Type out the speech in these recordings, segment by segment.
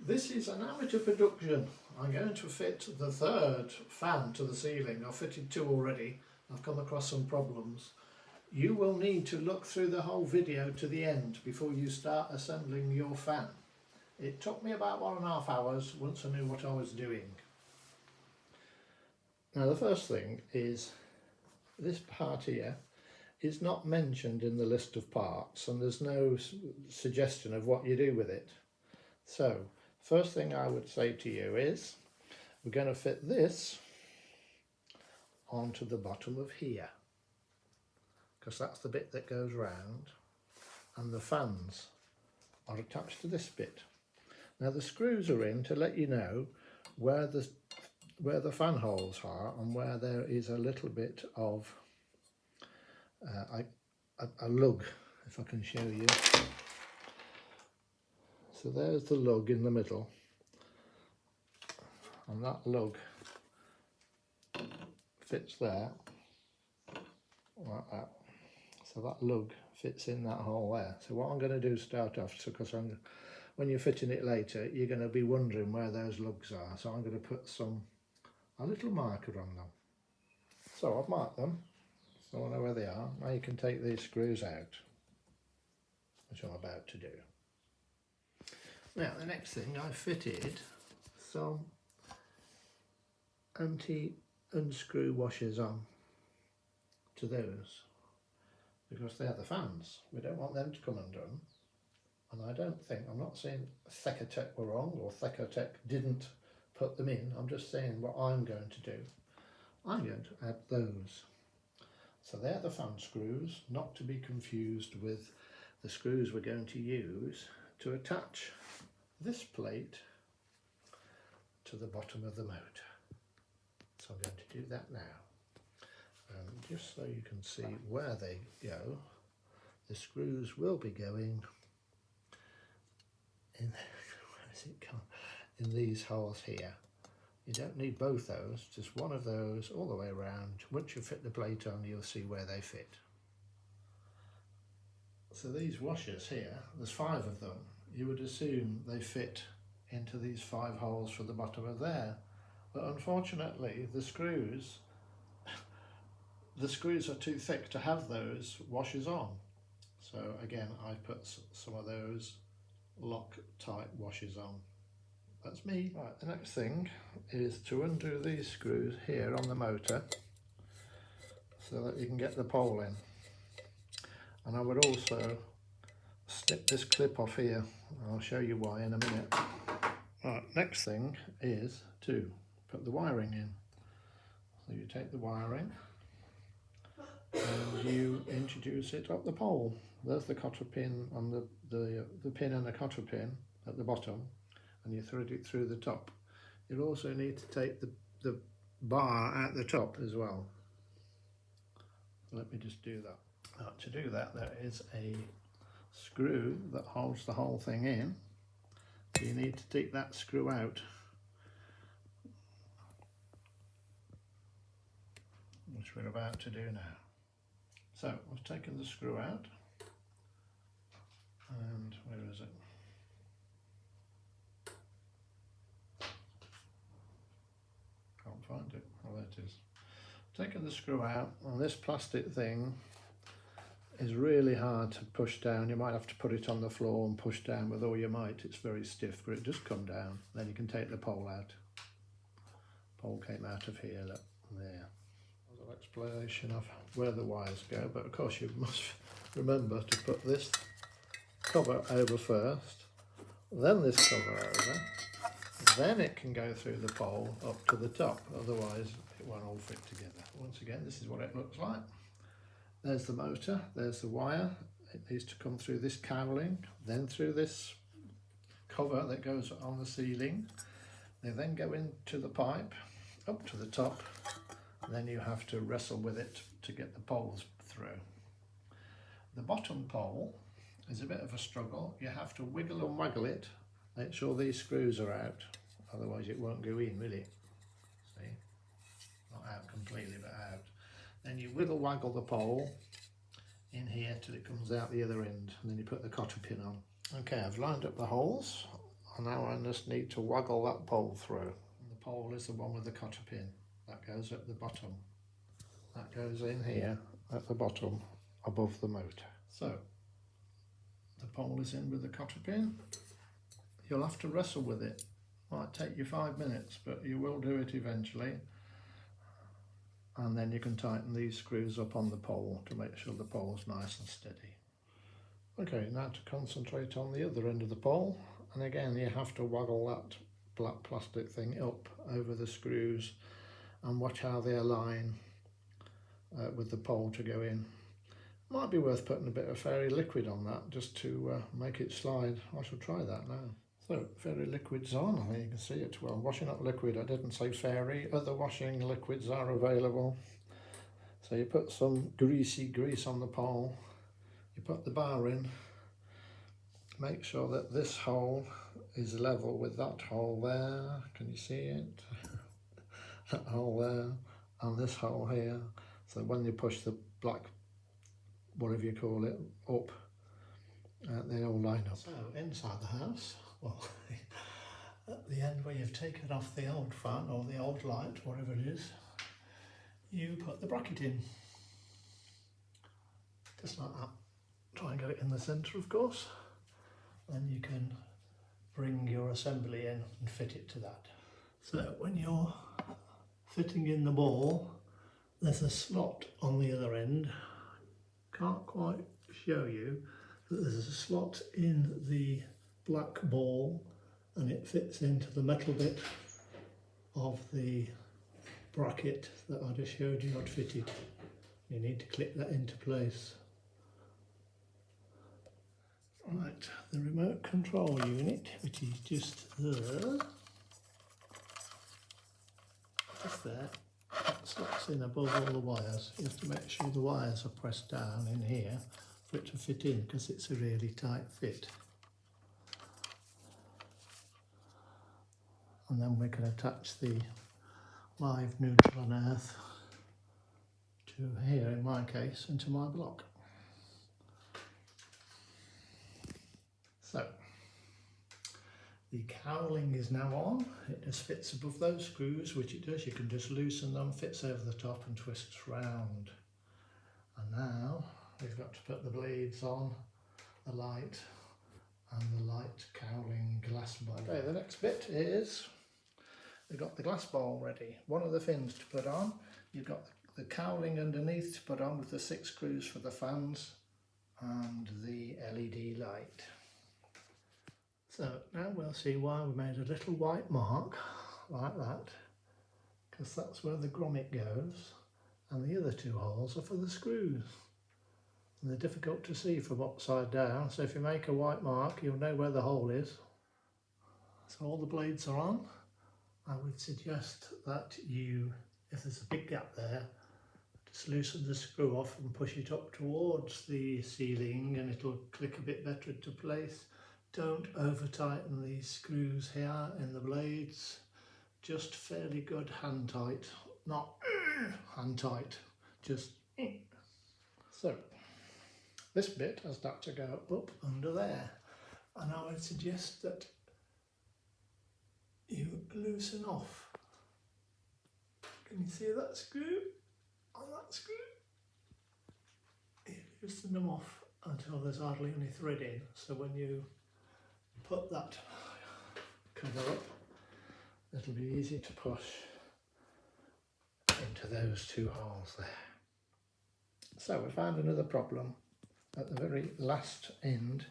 This is an amateur production. I'm going to fit the third fan to the ceiling. I've fitted two already. I've come across some problems. You will need to look through the whole video to the end before you start assembling your fan. It took me about 1.5 hours once I knew what I was doing. Now the first thing is this part here is not mentioned in the list of parts, and there's no suggestion of what you do with it. So first thing I would say to you is we're going to fit this onto the bottom of here, because that's the bit that goes round, and the fans are attached to this bit. Now the screws are in to let you know where the fan holes are and where there is a little bit of a lug, if I can show you. So there's the lug in the middle, and that lug fits there like that. So that lug fits in that hole there. So what I'm going to do start off, because when you're fitting it later, you're going to be wondering where those lugs are. So I'm going to put a little marker on them. So I've marked them, so I know where they are. Now you can take these screws out, which I'm about to do. Now the next thing, I fitted some anti-unscrew washers on to those, because they're the fans. We don't want them to come undone. And I'm not saying Cecotec were wrong or Cecotec didn't put them in. I'm just saying what I'm going to do. I'm going to add those. So they're the fan screws, not to be confused with the screws we're going to use to attach this plate to the bottom of the motor. So I'm going to do that now. And just so you can see where they go, the screws will be going in, in these holes here. You don't need both those, just one of those all the way around. Once you fit the plate on, you'll see where they fit. So these washers here, there's 5 of them. You would assume they fit into these 5 holes for the bottom of there. But unfortunately, the screws are too thick to have those washers on. So again, I put some of those Loctite washers on. That's me. Right, the next thing is to undo these screws here on the motor so that you can get the pole in. And I would also snip this clip off here. I'll show you why in a minute. Right, next thing is to put the wiring in. So you take the wiring and you introduce it up the pole. There's the cotter pin on the pin and the cotter pin at the bottom, and you thread it through the top. You'll also need to take the bar at the top as well. Let me just do that. Now, to do that, there is a screw that holds the whole thing in. So you need to take that screw out, which we're about to do now. So I've taken the screw out, and where is it? Can't find it. Oh, there it is. Taken the screw out, and this plastic thing is really hard to push down. You might have to put it on the floor and push down with all your might. It's very stiff, but it does come down. Then you can take the pole out. Pole came out of here, look, there. There's an explanation of where the wires go, but of course you must remember to put this cover over first, then this cover over, then it can go through the pole up to the top, otherwise it won't all fit together. Once again, this is what it looks like. There's the motor, there's the wire. It needs to come through this cowling, then through this cover that goes on the ceiling. They then go into the pipe, up to the top, and then you have to wrestle with it to get the poles through. The bottom pole is a bit of a struggle. You have to wiggle and waggle it, make sure these screws are out, otherwise it won't go in, will it? See? Not out completely, but out. Then you wiggle waggle the pole in here till it comes out the other end, and then you put the cotter pin on. Okay, I've lined up the holes And now I just need to waggle that pole through. And the pole is the one with the cotter pin. That goes at the bottom. That goes in here at the bottom above the motor. So the pole is in with the cotter pin. You'll have to wrestle with it. Might take you 5 minutes, but you will do it eventually. And then you can tighten these screws up on the pole to make sure the pole's nice and steady. Okay, now to concentrate on the other end of the pole. And again, you have to waggle that black plastic thing up over the screws and watch how they align with the pole to go in. Might be worth putting a bit of fairy liquid on that just to make it slide. I shall try that now. So fairy liquid's on, I think you can see it well. Washing up liquid, I didn't say fairy, other washing liquids are available. So you put some grease on the pole, you put the bar in, make sure that this hole is level with that hole there, can you see it? That hole there, and this hole here. So when you push the black, whatever you call it, up, they all line up. So inside the house, well, at the end where you've taken off the old fan or the old light, whatever it is, you put the bracket in. Just like that. Try and get it in the centre, of course. Then you can bring your assembly in and fit it to that. So when you're fitting in the ball, there's a slot on the other end. Can't quite show you, but there's a slot in the black ball and it fits into the metal bit of the bracket that I just showed you not fitted. You need to click that into place. Right, the remote control unit, which is just there, just there, that slots in above all the wires. You have to make sure the wires are pressed down in here for it to fit in, because it's a really tight fit. And then we can attach the live neutral and earth to here in my case and to my block. So the cowling is now on. It just fits above those screws, which it does. You can just loosen them, fits over the top and twists round. And now we've got to put the blades on, the light and the light cowling glass bowl. Okay, the next bit is we've got the glass bowl ready. One of the fins to put on. You've got the cowling underneath to put on with the 6 screws for the fans and the LED light. So now we'll see why we made a little white mark like that, because that's where the grommet goes, and the other 2 holes are for the screws. And they're difficult to see from upside down, so if you make a white mark you'll know where the hole is. So all the blades are on. I would suggest that you, if there's a big gap there, just loosen the screw off and push it up towards the ceiling and it'll click a bit better into place. Don't over tighten these screws here in the blades, just fairly good hand tight, not hand tight, just. So this bit has got to go up under there, and I would suggest that you loosen off. Can you see that screw on that screw? You loosen them off until there's hardly any thread in, so when you put that cover up, it'll be easy to push into those 2 holes there. So we found another problem at the very last end.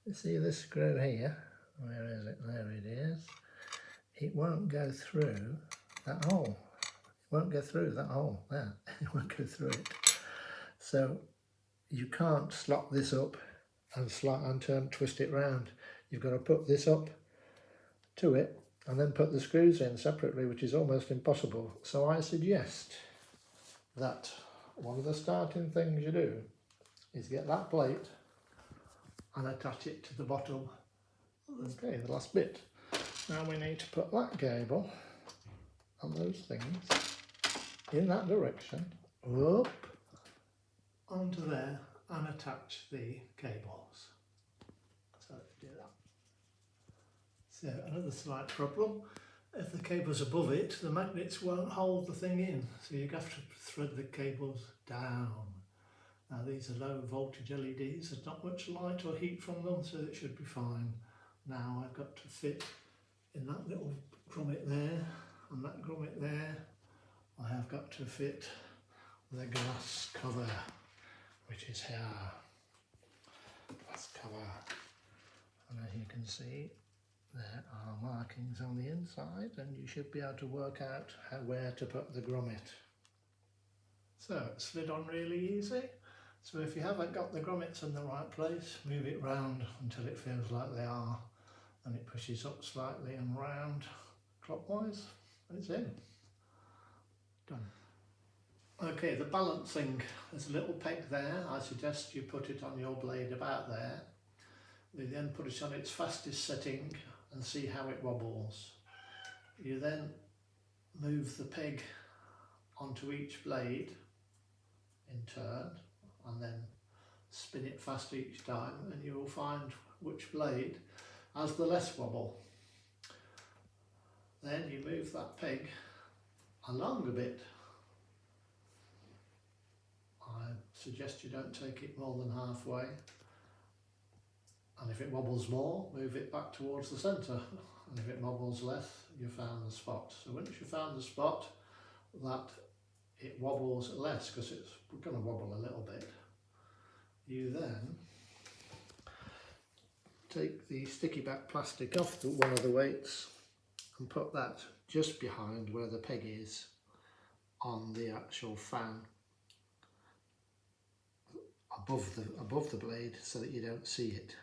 You see this screw here? Where is it? There it is. It won't go through that hole. It won't go through that hole. There, it won't go through it. So you can't slot this up and twist it round. You've got to put this up to it and then put the screws in separately, which is almost impossible. So I suggest that one of the starting things you do is get that plate and attach it to the bottom. Okay, the last bit. Now we need to put that cable and those things in that direction, up onto there, and attach the cables. So let's do that. So another slight problem, if the cable's above it, the magnets won't hold the thing in, so you have to thread the cables down. Now these are low voltage LEDs, there's not much light or heat from them, so it should be fine. Now I've got to fit in that little grommet there and that grommet there. I have got to fit the glass cover, which is here. Glass cover. And as you can see, there are markings on the inside, and you should be able to work out where to put the grommet. So it's slid on really easy. So if you haven't got the grommets in the right place, move it round until it feels like they are, and it pushes up slightly and round clockwise, and it's in. Done. Okay, the balancing, there's a little peg there. I suggest you put it on your blade about there. You then put it on its fastest setting and see how it wobbles. You then move the peg onto each blade in turn and then spin it fast each time, and you will find which blade has the less wobble. Then you move that peg along a bit. I suggest you don't take it more than halfway, and if it wobbles more, move it back towards the centre, and if it wobbles less, you found the spot. So once you found the spot that it wobbles less, because it's going to wobble a little bit, you then take the sticky back plastic off one of the weights and put that just behind where the peg is on the actual fan, above the blade, so that you don't see it.